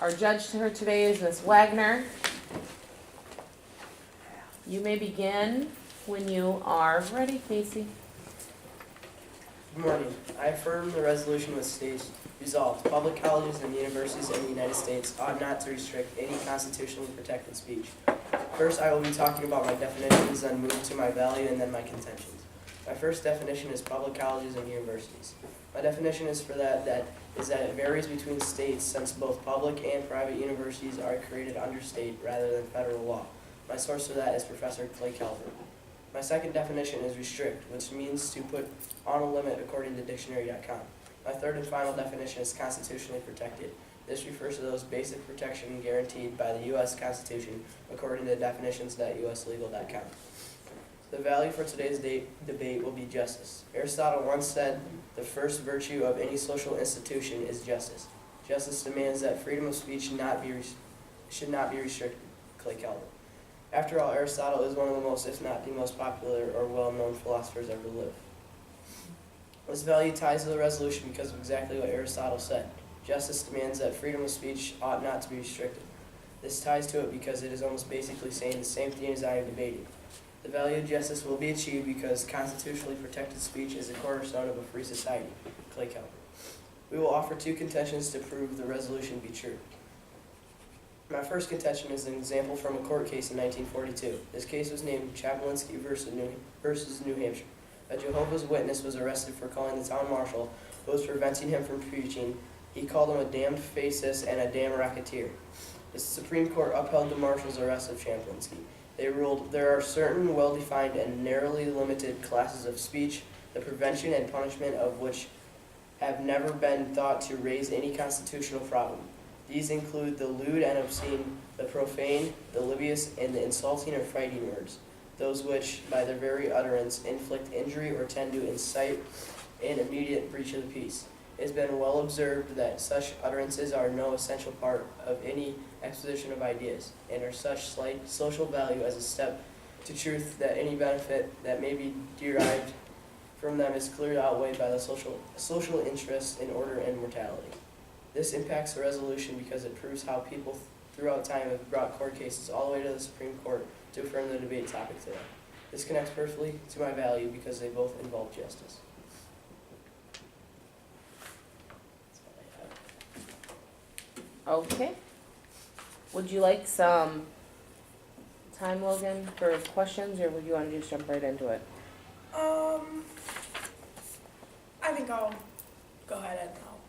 Our judge for today is Ms. Wagner. You may begin when you are ready, Casey. Good morning. I affirm the resolution which states, resolved, public colleges and universities in the United States ought not to restrict any constitutionally protected speech. First, I will be talking about my definitions, then move to my value, and then my contentions. My first definition is public colleges and universities. My definition is that it varies between states, since both public and private universities are created under state rather than federal law. My source for that is Professor Clay Calvert. My second definition is restrict, which means to put on a limit according to dictionary.com. My third and final definition is constitutionally protected. This refers to those basic protection guaranteed by the U.S. Constitution according to definitions.uslegal.com. The value for today's debate will be justice. Aristotle once said, the first virtue of any social institution is justice. Justice demands that freedom of speech should not be restricted. Clay Calvert. After all, Aristotle is one of the most, if not the most popular or well-known philosophers ever lived. This value ties to the resolution because of exactly what Aristotle said. Justice demands that freedom of speech ought not to be restricted. This ties to it because it is almost basically saying the same thing as I am debating. The value of justice will be achieved because constitutionally protected speech is a cornerstone of a free society. Clay Calvert. We will offer two contentions to prove the resolution be true. My first contention is an example from a court case in 1942. This case was named Chaplinsky versus New Hampshire. A Jehovah's Witness was arrested for calling the town marshal, who was preventing him from preaching. He called him a damned fascist and a damn racketeer. The Supreme Court upheld the marshal's arrest of Chaplinsky. They ruled there are certain well-defined and narrowly limited classes of speech, the prevention and punishment of which have never been thought to raise any constitutional problem. These include the lewd and obscene, the profane, the libelous, and the insulting or fighting words, those which, by their very utterance, inflict injury or tend to incite an immediate breach of the peace. It has been well observed that such utterances are no essential part of any exposition of ideas, and are such slight social value as a step to truth that any benefit that may be derived from them is clearly outweighed by the social interests in order and mortality. This impacts the resolution because it proves how people throughout time have brought court cases all the way to the Supreme Court to affirm the debate topic today. This connects perfectly to my value because they both involve justice. Okay. Would you like some time, Logan, for questions, or would you want to just jump right into it? I think I'll go ahead and I'll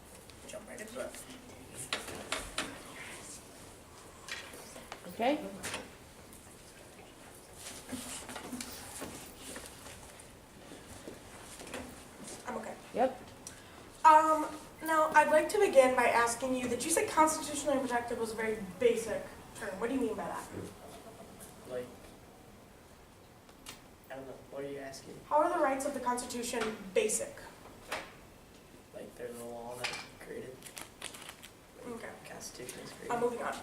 jump right into it. Okay. I'm okay. Yep. Now I'd like to begin by asking you that you said constitutionally protected was a very basic term. What do you mean by that? Like, I don't know, what are you asking? How are the rights of the Constitution basic? Like, there's a law that created Okay. Constitution is created. Moving on.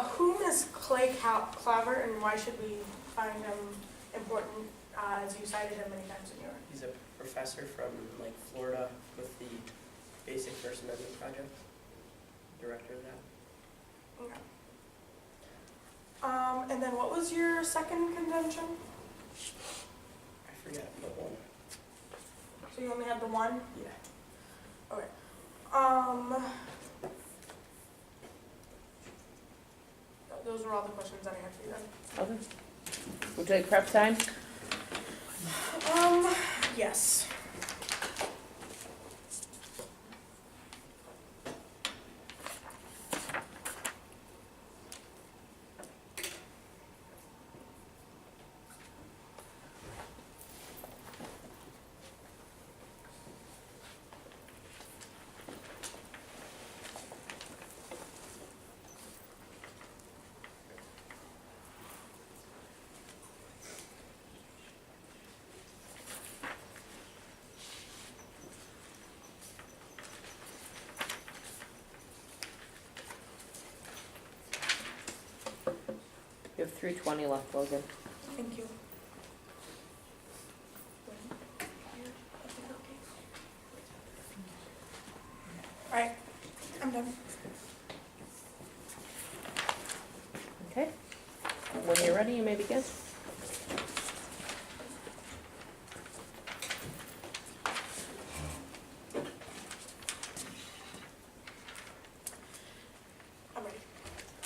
Whom is Clay Calvert, and why should we find him important, as you cited him many times in your... He's a professor from like Florida with the Basic First Amendment Project. Director of that. Okay. And then what was your second contention? I forgot what one. So you only had the one? Yeah. Okay. Those are all the questions that I had for you then. Okay. Would you like prep time? Yes. You have 3:20 left, Logan. Thank you. Alright, I'm done. ready, you may begin. I'm ready.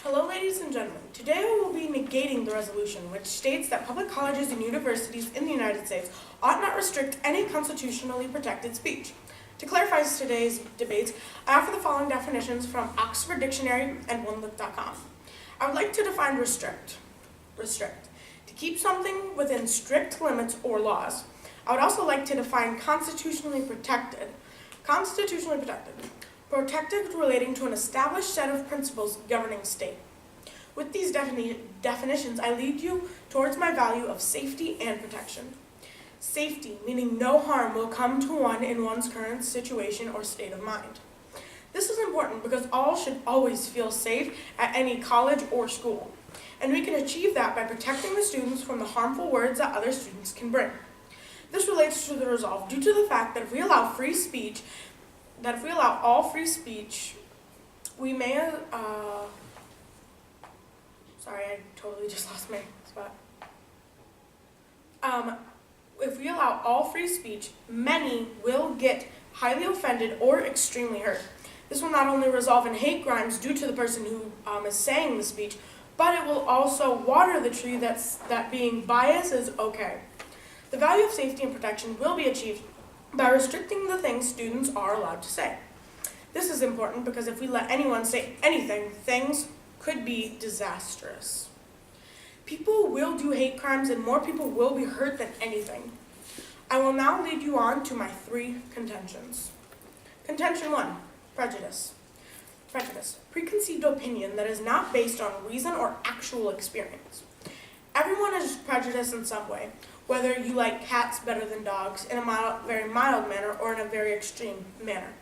Hello, ladies and gentlemen. Today I will be negating the resolution which states that public colleges and universities in the United States ought not restrict any constitutionally protected speech. To clarify today's debates, I offer the following definitions from Oxford Dictionary and OneLook.com. I would like to define restrict. Restrict. To keep something within strict limits or laws. I would also like to define constitutionally protected. Constitutionally protected. Protected relating to an established set of principles governing state. With these definitions, I lead you towards my value of safety and protection. Safety, meaning no harm will come to one in one's current situation or state of mind. This is important because all should always feel safe at any college or school, and we can achieve that by protecting the students from the harmful words that other students can bring. This relates to the resolve due to the fact that if we allow all free speech, we may, sorry, I totally just lost my spot. If we allow all free speech, many will get highly offended or extremely hurt. This will not only resolve in hate crimes due to the person who is saying the speech, but it will also water the tree that being biased is okay. The value of safety and protection will be achieved by restricting the things students are allowed to say. This is important because if we let anyone say anything, things could be disastrous. People will do hate crimes and more people will be hurt than anything. I will now lead you on to my 3 contentions. Contention 1, prejudice. Prejudice, preconceived opinion that is not based on reason or actual experience. Everyone is prejudiced in some way, whether you like cats better than dogs in a very mild manner or in a very extreme manner.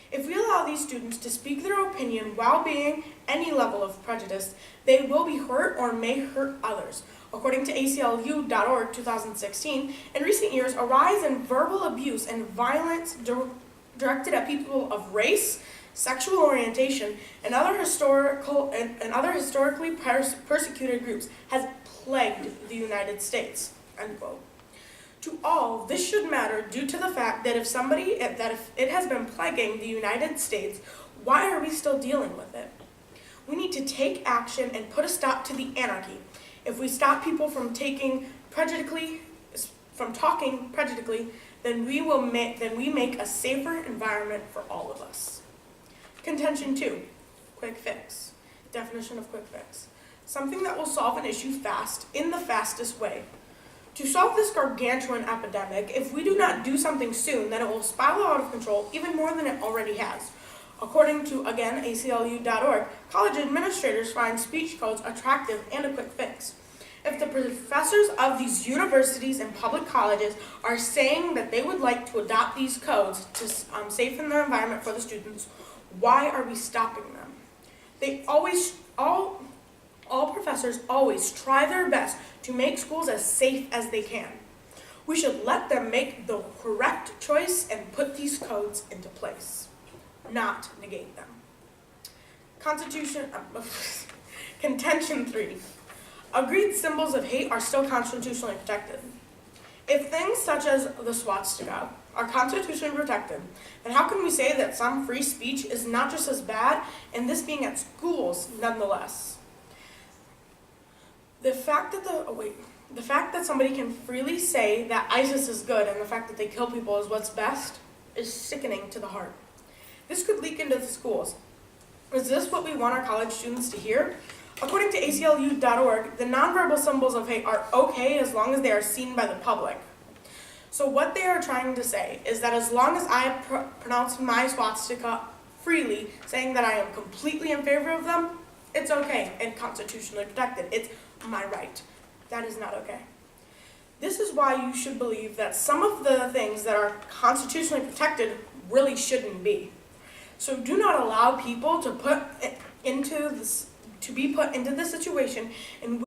If we allow these students to speak their opinion while being any level of prejudice, they will be hurt or may hurt others. According to ACLU.org 2016, in recent years, a rise in verbal abuse and violence directed at people of race, sexual orientation, and other historically persecuted groups has plagued the United States. End quote. To all, this should matter due to the fact that if it has been plaguing the United States, why are we still dealing with it? We need to take action and put a stop to the anarchy. If we stop people from talking prejudically, then we make a safer environment for all of us. Contention 2, quick fix. Definition of quick fix. Something that will solve an issue fast, in the fastest way. To solve this gargantuan epidemic, if we do not do something soon, then it will spiral out of control even more than it already has. According to, again, ACLU.org, college administrators find speech codes attractive and a quick fix. If the professors of these universities and public colleges are saying that they would like to adopt these codes to safen the environment for the students, why are we stopping them? All professors always try their best to make schools as safe as they can. We should let them make the correct choice and put these codes into place, not negate them. Contention 3. Agreed symbols of hate are still constitutionally protected. If things such as the swastika are constitutionally protected, then how can we say that some free speech is not just as bad, and this being at schools nonetheless? The fact that somebody can freely say that ISIS is good and the fact that they kill people is what's best is sickening to the heart. This could leak into the schools. Is this what we want our college students to hear? According to ACLU.org, the nonverbal symbols of hate are okay as long as they are seen by the public. So what they are trying to say is that as long as I pronounce my swastika freely, saying that I am completely in favor of them, it's okay and constitutionally protected. It's my right. That is not okay. This is why you should believe that some of the things that are constitutionally protected really shouldn't be. So do not allow people to be put into this situation in